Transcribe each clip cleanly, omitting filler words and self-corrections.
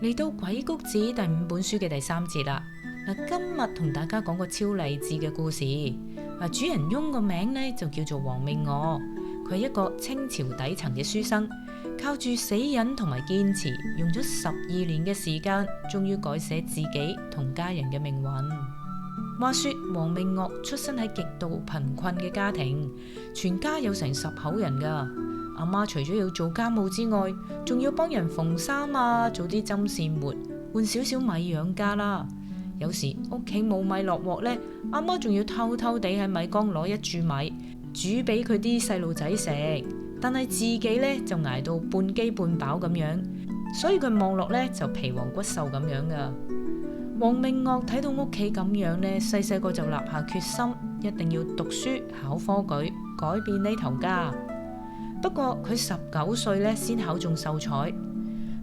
嚟到鬼谷子第5本書嘅第3節啦。今日同大家講個超勵志嘅故事。主人翁個名呢就叫做王命岳，佢係一個清朝底層嘅書生，靠住死忍同埋堅持，用咗12年嘅時間，終於改寫自己同家人嘅命運。話說王命岳出身喺極度貧困嘅家庭，全家有成10口人噶。阿媽除咗要做家務之外，仲要幫人縫衫啊，做啲針線活，換少少米養家啦。有時屋企冇米落鑊呢，阿媽仲要偷偷地喺米缸攞一注米煮俾佢啲細路仔食，但係自己呢就捱到半飢半飽咁樣，所以佢望落呢就皮黃骨瘦咁樣噶。王命岳睇到屋企咁樣呢，細細個就立下決心，一定要讀書考科舉，改變呢頭家。不過佢19歲呢先考中秀才，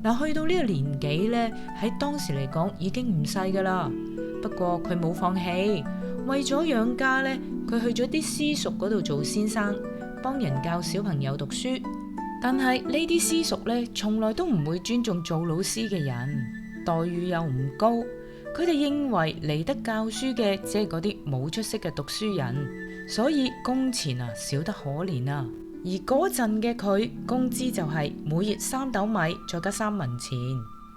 去到呢個年紀呢，喺當時嚟講已經唔細噶啦。不過佢冇放棄，為咗養家呢，佢去咗啲私塾嗰度做先生，幫人教小朋友讀書。但係呢啲私塾呢，從來都唔會尊重做老師嘅人，待遇又唔高。佢哋認為嚟得教書嘅只係嗰啲冇出息嘅讀書人，所以工錢少得可憐啊。而嗰陣嘅佢工資就係每月3斗米再加3文錢，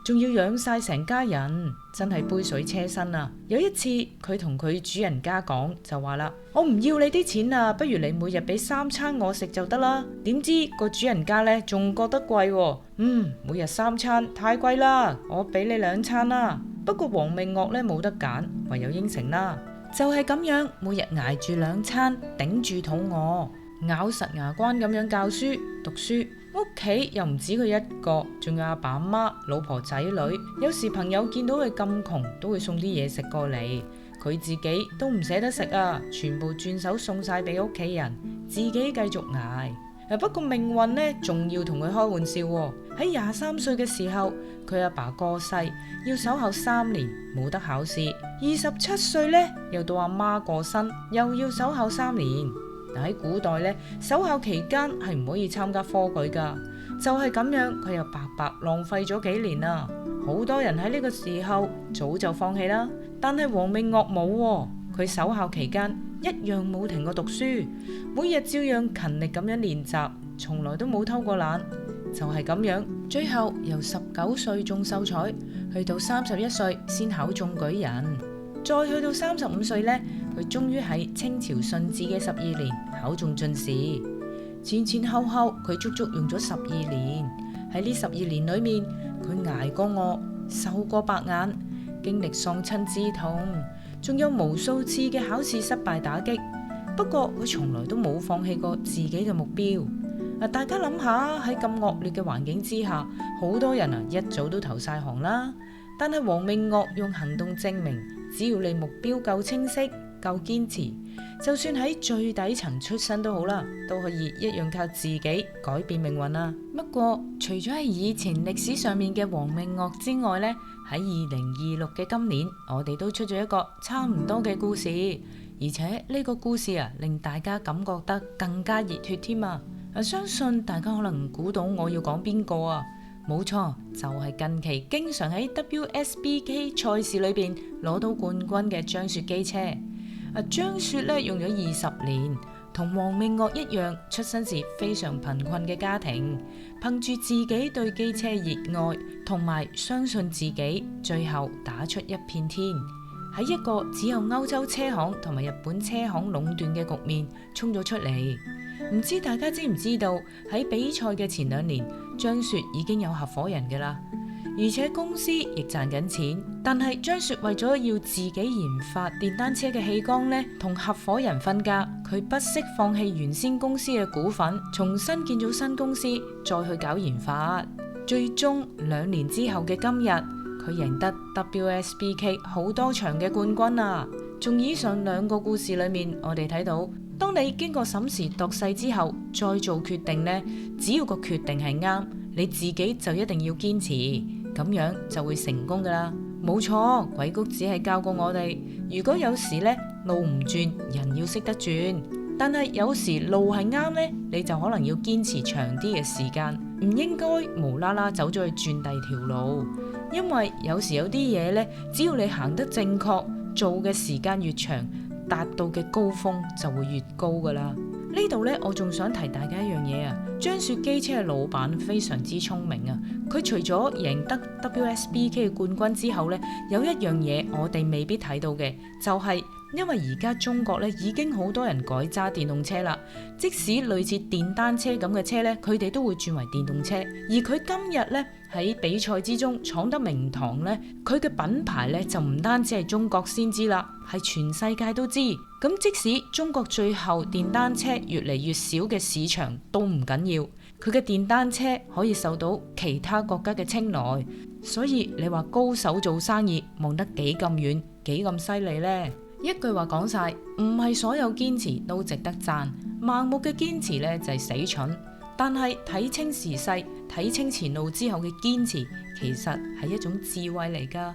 仲要養晒成家人，真係杯水車薪啊。有一次佢同佢主人家講，就話啦：我唔要你啲錢啊，不如你每日俾3餐我食就得啦。點知個主人家呢仲覺得貴喎，每日3餐太貴啦，我俾你2餐啦。不過王命岳呢冇得揀，唯有應承啦。就係咁樣，每日捱住2餐，頂住肚餓，咬實牙關咁樣教書讀書。屋企又唔止佢一個，仲有阿爸阿媽、老婆仔女。有時朋友見到佢咁窮，都會送啲嘢食過嚟，佢自己都唔捨得食啊，全部轉手送晒俾屋企人，自己繼續捱。不過命運呢，仲要同佢開玩笑喎。喺23歲嘅時候，佢阿爸過世，要守候3年，冇得考試。27歲呢，又到阿媽過身，又要守候3年。喺古代呢，守孝期間係唔可以參加科舉噶，就係咁樣，佢又白白浪費咗幾年啦。好多人喺呢個時候早就放棄啦，但係王命岳冇喎，佢守孝期間一樣冇停過讀書，每日照樣勤力咁樣練習，從來都冇偷過懶。就係咁樣，最後由19歲中秀才，去到31歲先考中舉人，再去到35歲呢，佢終於喺清朝順治嘅12年考中進士。前前後後佢足足用咗12年。喺呢12年裏面，佢捱過餓，受過白眼，經歷喪親之痛，仲有無數次嘅考試失敗打擊。不過佢從來都冇放棄過自己嘅目標。大家諗下，喺咁惡劣嘅環境之下，好多人一早都投晒行啦。但係王命岳用行動證明，只要你目標夠清晰、夠堅持，就算喺最底層出身都好啦，都可以一樣靠自己改變命運啦。不過除咗喺以前歷史上面嘅王命岳之外呢，喺2026嘅今年，我哋都出咗一個差唔多嘅故事，而且呢個故事令大家感覺得更加熱血添啊！相信大家可能估到我要講邊個啊？冇錯，就係近期經常喺 WSBK 賽事裏邊攞到冠軍嘅張雪機車。張雪咧用咗20年，同王命岳一樣，出身自非常貧困嘅家庭，憑住自己對機車熱愛同埋相信自己，最後打出一片天，喺一個只有歐洲車行同埋日本車行壟斷嘅局面衝咗出嚟。唔知大家知唔知道喺比賽嘅前2年，張雪已經有合夥人嘅啦，而且公司亦賺緊錢。但係張雪為咗要自己研發電單車嘅氣缸呢，同合夥人分家，佢不惜放棄原先公司嘅股份，重新建咗新公司，再去搞研發。最終2年之後嘅今日，佢贏得 WSBK 好多場嘅冠軍啊！從以上2個故事裏面，我哋睇到，當你經過審時度勢之後再做決定呢，只要個決定係啱，你自己就一定要堅持，咁樣就會成功噶啦。冇錯，鬼谷子係教過我哋，如果有時呢路唔轉，人要識得轉，但係有時路係啱呢，你就可能要堅持長啲嘅時間，唔應該無啦啦走咗去轉第二條路。因為有時有啲嘢呢，只要你行得正確，做嘅時間越長，達到嘅高峰就會越高噶啦。呢度呢，我仲想提大家一樣嘢啊，張雪機車嘅老闆非常之聰明啊！佢除咗贏得 WSBK 嘅冠軍之後呢，有一樣嘢我哋未必睇到嘅，就係因為而家中國呢已經好多人改揸電動車啦，即使類似電單車咁嘅車呢，佢哋都會轉為電動車。而佢今日呢，喺比賽之中闖得名堂呢，佢嘅品牌呢就唔單止係中國先知啦，係全世界都知。咁即使中國最後電單車越嚟越少嘅市場都唔緊要，佢嘅電單車可以受到其他國家嘅青睞。所以你話高手做生意望得幾咁遠，幾咁犀利呢？一句話講晒，唔係所有堅持都值得讚，盲目嘅堅持呢就係死蠢。但係睇清時勢、睇清前路之後嘅堅持，其實係一種智慧嚟㗎。